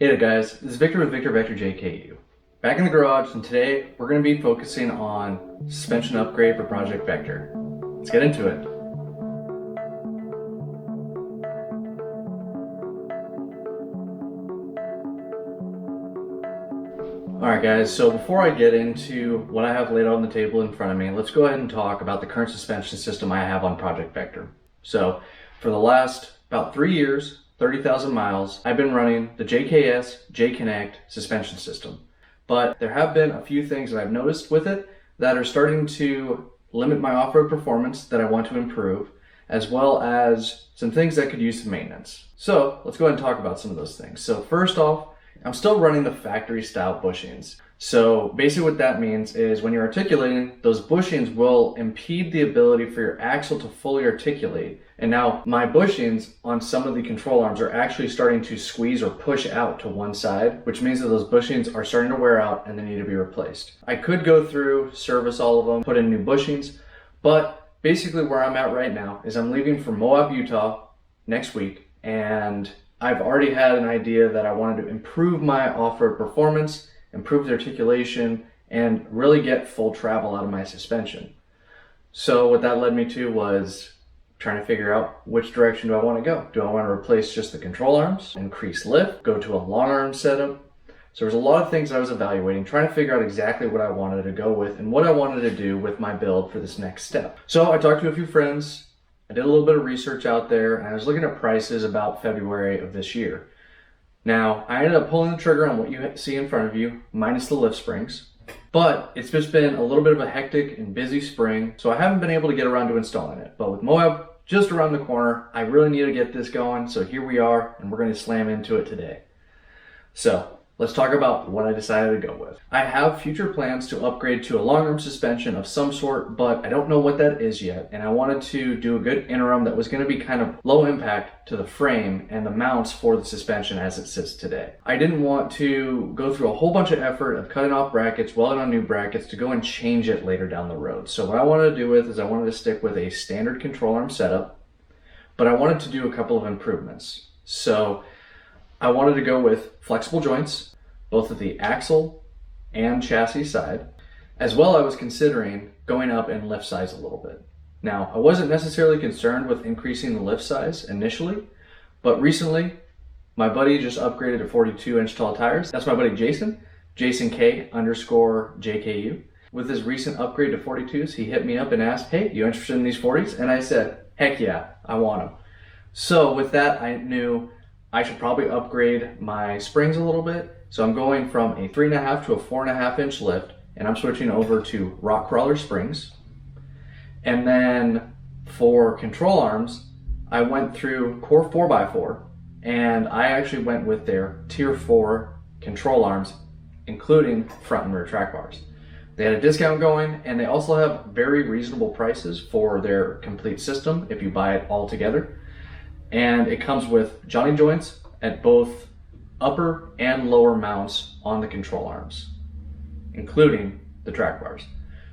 Hey there guys, this is Victor with Victor Vector JKU. Back in the garage, and today we're going to be focusing on suspension upgrade for Project Vector. Let's get into it. Alright guys, so before I get into what I have laid out on the table in front of me, let's go ahead and talk about the current suspension system I have on Project Vector. So for the last about 3 years, 30,000 miles, I've been running the JKS J-Connect suspension system. But there have been a few things that I've noticed with it that are starting to limit my off-road performance that I want to improve, as well as some things that could use some maintenance. So let's go ahead and talk about some of those things. So first off, I'm still running the factory style bushings. So basically what that means is when you're articulating, those bushings will impede the ability for your axle to fully articulate. And now my bushings on some of the control arms are actually starting to squeeze or push out to one side, which means that those bushings are starting to wear out and they need to be replaced. I could go through, service all of them, put in new bushings, but basically where I'm at right now is I'm leaving for Moab, Utah next week, and I've already had an idea that I wanted to improve my off-road performance, improve the articulation, and really get full travel out of my suspension. So what that led me to was trying to figure out which direction do I want to go. Do I want to replace just the control arms, increase lift, go to a long arm setup? So there's a lot of things I was evaluating, trying to figure out exactly what I wanted to go with and what I wanted to do with my build for this next step. So I talked to a few friends, I did a little bit of research out there, and I was looking at prices about February of this year. Now, I ended up pulling the trigger on what you see in front of you, minus the lift springs, but it's just been a little bit of a hectic and busy spring, so I haven't been able to get around to installing it. But with Moab just around the corner, I really need to get this going, so here we are, and we're going to slam into it today. So let's talk about what I decided to go with. I have future plans to upgrade to a long arm suspension of some sort, but I don't know what that is yet, and I wanted to do a good interim that was going to be kind of low impact to the frame and the mounts for the suspension as it sits today. I didn't want to go through a whole bunch of effort of cutting off brackets, welding on new brackets to go and change it later down the road. So what I wanted to do with is I wanted to stick with a standard control arm setup, but I wanted to do a couple of improvements. So I wanted to go with flexible joints, both at the axle and chassis side, as well I was considering going up in lift size a little bit. Now, I wasn't necessarily concerned with increasing the lift size initially, but recently, my buddy just upgraded to 42-inch tall tires. That's my buddy Jason K_JKU. With his recent upgrade to 42s, he hit me up and asked, hey, you interested in these 40s? And I said, heck yeah, I want them. So with that, I knew I should probably upgrade my springs a little bit. So I'm going from a 3.5 to a 4.5 inch lift, and I'm switching over to Rock Krawler springs. And then for control arms, I went through Core 4x4, and I actually went with their Tier 4 control arms, including front and rear track bars. They had a discount going, and they also have very reasonable prices for their complete system if you buy it all together. And it comes with Johnny joints at both upper and lower mounts on the control arms, including the track bars.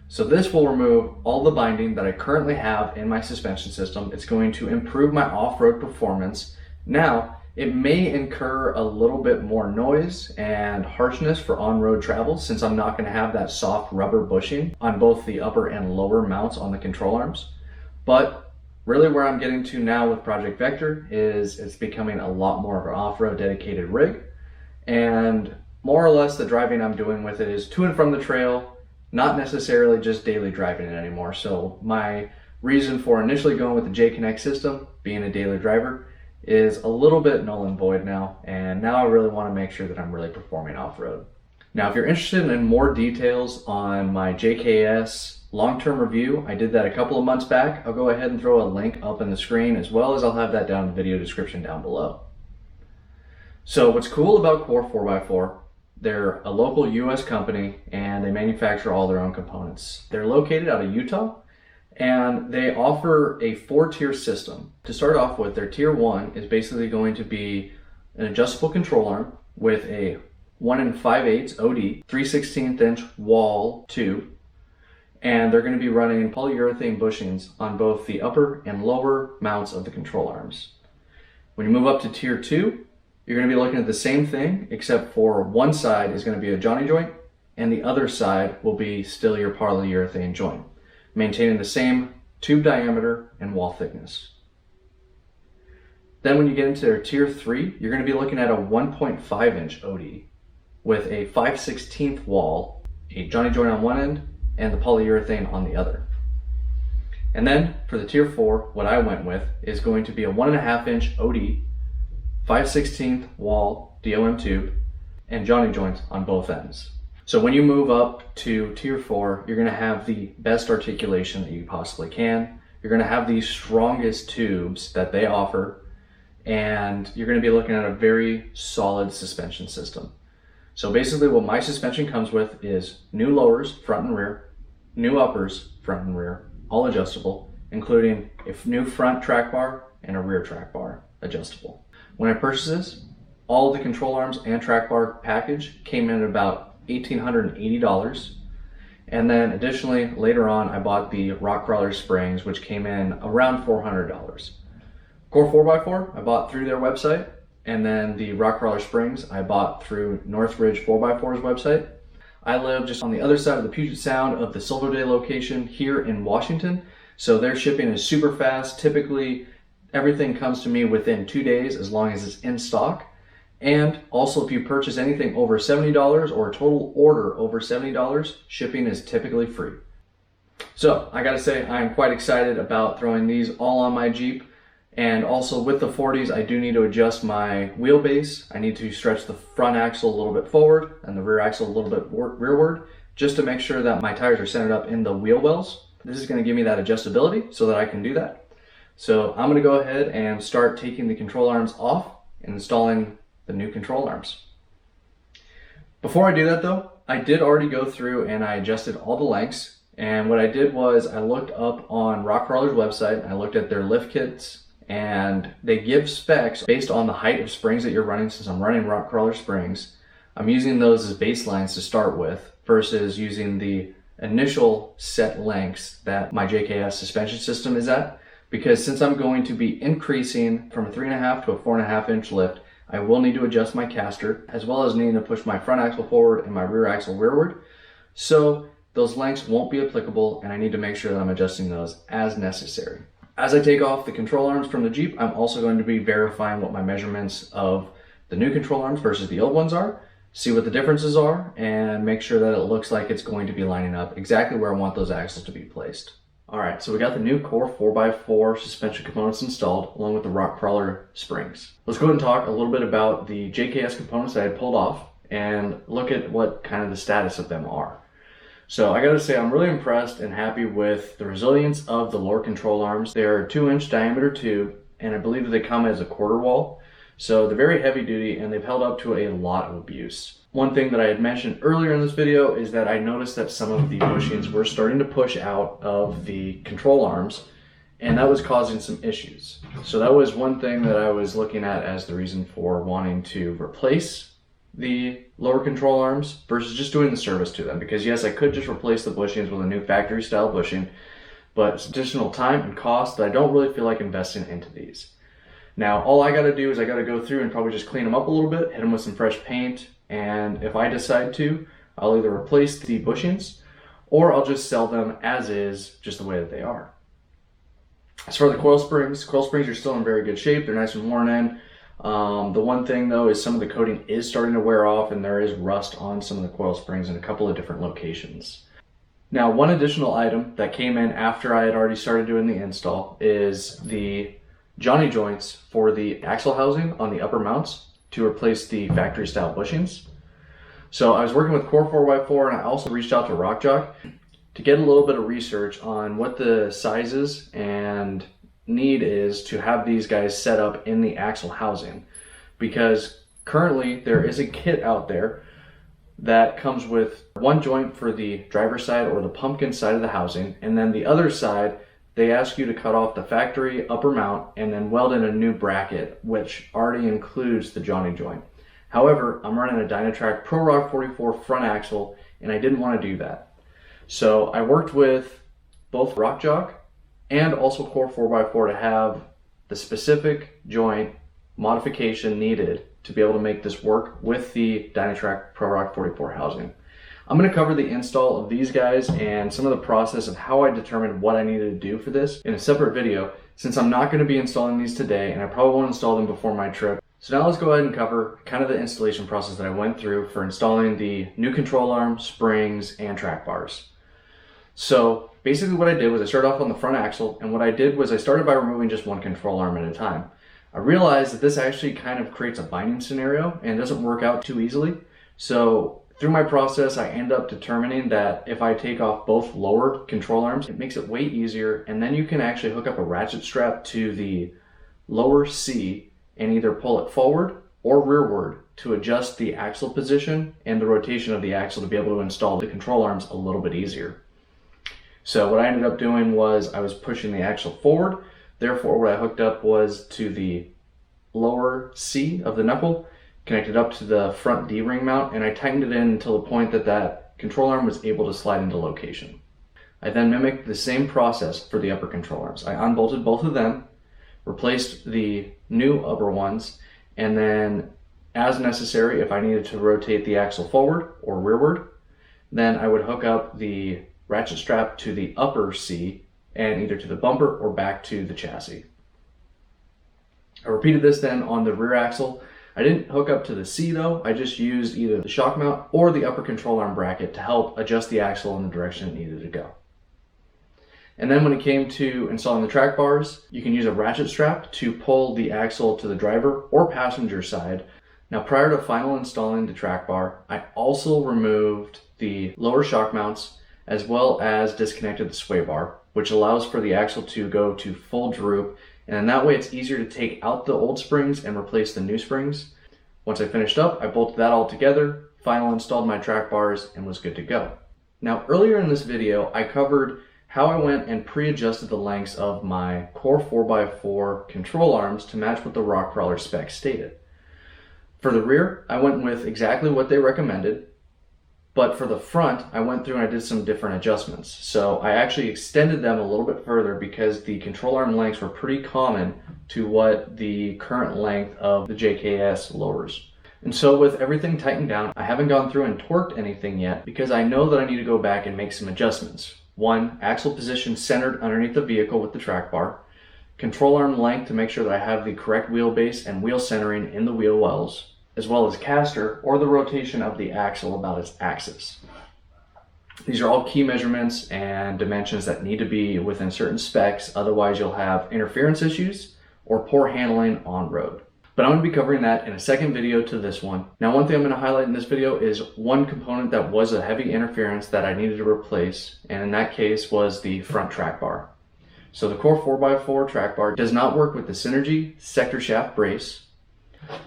So this will remove all the binding that I currently have in my suspension system. It's going to improve my off-road performance. Now, it may incur a little bit more noise and harshness for on-road travel since I'm not going to have that soft rubber bushing on both the upper and lower mounts on the control arms. But really where I'm getting to now with Project Vector is it's becoming a lot more of an off-road dedicated rig, and more or less the driving I'm doing with it is to and from the trail, not necessarily just daily driving it anymore. So my reason for initially going with the J-Connect system, being a daily driver, is a little bit null and void now, and now I really want to make sure that I'm really performing off-road. Now if you're interested in more details on my JKS long-term review, I did that a couple of months back. I'll go ahead and throw a link up in the screen, as well as I'll have that down in the video description down below. So what's cool about Core 4x4, they're a local US company and they manufacture all their own components. They're located out of Utah, and they offer a 4-tier system. To start off with, their Tier 1 is basically going to be an adjustable control arm with a 1 5/8 OD, 3/16 inch wall tube, and they're going to be running polyurethane bushings on both the upper and lower mounts of the control arms. When you move up to Tier 2, you're going to be looking at the same thing, except for one side is going to be a Johnny joint and the other side will be still your polyurethane joint, maintaining the same tube diameter and wall thickness. Then when you get into tier 3, you're going to be looking at a 1.5 inch OD with a 5/16 wall, a Johnny joint on one end and the polyurethane on the other. And then for the tier 4, what I went with is going to be a 1.5 inch OD, 5/16 wall DOM tube, and Johnny joints on both ends. So when you move up to tier 4, you're going to have the best articulation that you possibly can. You're going to have the strongest tubes that they offer, and you're going to be looking at a very solid suspension system. So basically what my suspension comes with is new lowers, front and rear, new uppers, front and rear, all adjustable, including a new front track bar and a rear track bar, adjustable. When I purchased this, all the control arms and track bar package came in at about $1,880. And then additionally, later on, I bought the Rock Krawler springs, which came in around $400. Core 4x4, I bought through their website. And then the Rock Krawler springs, I bought through Northridge 4x4's website. I live just on the other side of the Puget Sound of the Silverdale location here in Washington. So their shipping is super fast. Typically, everything comes to me within 2 days as long as it's in stock. And also, if you purchase anything over $70 or a total order over $70, shipping is typically free. So I gotta say, I'm quite excited about throwing these all on my Jeep. And also with the 40s, I do need to adjust my wheelbase. I need to stretch the front axle a little bit forward and the rear axle a little bit rearward, just to make sure that my tires are centered up in the wheel wells. This is gonna give me that adjustability so that I can do that. So I'm gonna go ahead and start taking the control arms off and installing the new control arms. Before I do that though, I did already go through and I adjusted all the lengths. And what I did was I looked up on Rock Krawler's website, I looked at their lift kits, and they give specs based on the height of springs that you're running. Since I'm running Rock Krawler springs, I'm using those as baselines to start with versus using the initial set lengths that my JKS suspension system is at. Because since I'm going to be increasing from a 3.5 to a 4.5 inch lift, I will need to adjust my caster, as well as needing to push my front axle forward and my rear axle rearward. So those lengths won't be applicable, and I need to make sure that I'm adjusting those as necessary. As I take off the control arms from the Jeep, I'm also going to be verifying what my measurements of the new control arms versus the old ones are, see what the differences are, and make sure that it looks like it's going to be lining up exactly where I want those axles to be placed. Alright, so we got the new Core 4x4 suspension components installed along with the Rock Krawler springs. Let's go ahead and talk a little bit about the JKS components that I pulled off and look at what kind of the status of them are. So I gotta say, I'm really impressed and happy with the resilience of the lower control arms. They're a 2-inch diameter tube, and I believe that they come as a quarter wall. So they're very heavy duty and they've held up to a lot of abuse. One thing that I had mentioned earlier in this video is that I noticed that some of the bushings were starting to push out of the control arms, and that was causing some issues. So that was one thing that I was looking at as the reason for wanting to replace the lower control arms versus just doing the service to them. Because yes, I could just replace the bushings with a new factory style bushing, but it's additional time and cost that I don't really feel like investing into these. Now, all I gotta do is I gotta go through and probably just clean them up a little bit, hit them with some fresh paint, and if I decide to, I'll either replace the bushings or I'll just sell them as is, just the way that they are. As for the coil springs are still in very good shape. They're nice and worn in. The one thing though is some of the coating is starting to wear off and there is rust on some of the coil springs in a couple of different locations. Now, one additional item that came in after I had already started doing the install is the Johnny joints for the axle housing on the upper mounts to replace the factory style bushings. So I was working with Core 4x4 and I also reached out to RockJock to get a little bit of research on what the sizes and need is to have these guys set up in the axle housing. Because currently there is a kit out there that comes with one joint for the driver's side or the pumpkin side of the housing, and then the other side they ask you to cut off the factory upper mount and then weld in a new bracket, which already includes the Johnny joint. However, I'm running a Dynatrac Pro Rock 44 front axle and I didn't want to do that. So I worked with both RockJock and also Core 4x4 to have the specific joint modification needed to be able to make this work with the Dynatrac Pro Rock 44 housing. I'm going to cover the install of these guys and some of the process of how I determined what I needed to do for this in a separate video, since I'm not going to be installing these today and I probably won't install them before my trip. So now let's go ahead and cover kind of the installation process that I went through for installing the new control arm, springs, and track bars. So basically what I did was I started off on the front axle, and what I did was I started by removing just one control arm at a time. I realized that this actually kind of creates a binding scenario and doesn't work out too easily. So through my process, I end up determining that if I take off both lower control arms, it makes it way easier, and then you can actually hook up a ratchet strap to the lower C and either pull it forward or rearward to adjust the axle position and the rotation of the axle to be able to install the control arms a little bit easier. So what I ended up doing was I was pushing the axle forward, therefore what I hooked up was to the lower C of the knuckle, connected up to the front D-ring mount, and I tightened it in until the point that that control arm was able to slide into location. I then mimicked the same process for the upper control arms. I unbolted both of them, replaced the new upper ones, and then as necessary, if I needed to rotate the axle forward or rearward, then I would hook up the ratchet strap to the upper C and either to the bumper or back to the chassis. I repeated this then on the rear axle. I didn't hook up to the C though, I just used either the shock mount or the upper control arm bracket to help adjust the axle in the direction it needed to go. And then when it came to installing the track bars, you can use a ratchet strap to pull the axle to the driver or passenger side. Now prior to final installing the track bar, I also removed the lower shock mounts as well as disconnected the sway bar, which allows for the axle to go to full droop, and in that way it's easier to take out the old springs and replace the new springs. Once I finished up, I bolted that all together, final installed my track bars, and was good to go. Now earlier in this video, I covered how I went and pre-adjusted the lengths of my Core 4x4 control arms to match what the Rock Krawler specs stated. For the rear, I went with exactly what they recommended, but for the front, I went through and I did some different adjustments. So I actually extended them a little bit further because the control arm lengths were pretty common to what the current length of the JKS lowers. And so with everything tightened down, I haven't gone through and torqued anything yet because I know that I need to go back and make some adjustments. One, axle position centered underneath the vehicle with the track bar, control arm length to make sure that I have the correct wheelbase and wheel centering in the wheel wells, as well as caster or the rotation of the axle about its axis. These are all key measurements and dimensions that need to be within certain specs, otherwise you'll have interference issues or poor handling on road. But I'm going to be covering that in a second video to this one. Now one thing I'm going to highlight in this video is one component that was a heavy interference that I needed to replace, and in that case was the front track bar. So the Core 4x4 track bar does not work with the Synergy sector shaft brace.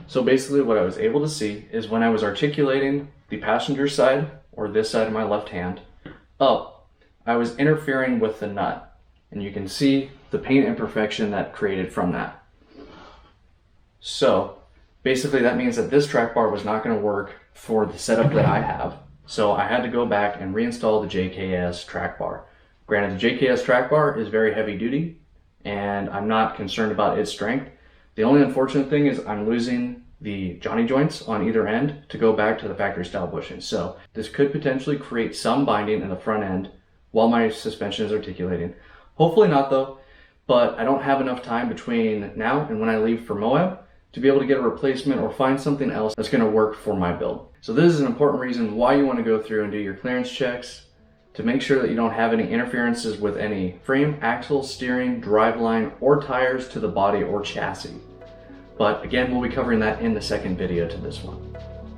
So basically what I was able to see is when I was articulating the passenger side, or this side of my left hand, up, I was interfering with the nut. And you can see the paint imperfection that created from that. So basically that means that this track bar was not going to work for the setup that I have. So I had to go back and reinstall the JKS track bar. Granted, the JKS track bar is very heavy duty and I'm not concerned about its strength. The only unfortunate thing is I'm losing the Johnny joints on either end to go back to the factory style bushing. So this could potentially create some binding in the front end while my suspension is articulating. Hopefully not though, but I don't have enough time between now and when I leave for Moab to be able to get a replacement or find something else that's going to work for my build. So this is an important reason why you want to go through and do your clearance checks to make sure that you don't have any interferences with any frame, axle, steering, driveline, or tires to the body or chassis. But again, we'll be covering that in the second video to this one.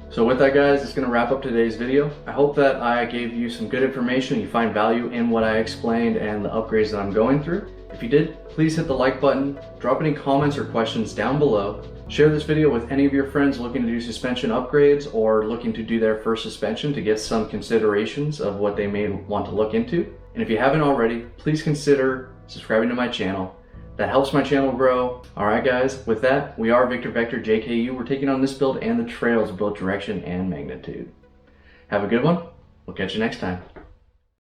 So with that guys, it's going to wrap up today's video. I hope that I gave you some good information, you find value in what I explained and the upgrades that I'm going through. If you did, please hit the like button, drop any comments or questions down below. Share this video with any of your friends looking to do suspension upgrades or looking to do their first suspension to get some considerations of what they may want to look into. And if you haven't already, please consider subscribing to my channel. That helps my channel grow. Alright guys, with that, we are Victor Vector JKU. We're taking on this build and the trails of both direction and magnitude. Have a good one. We'll catch you next time.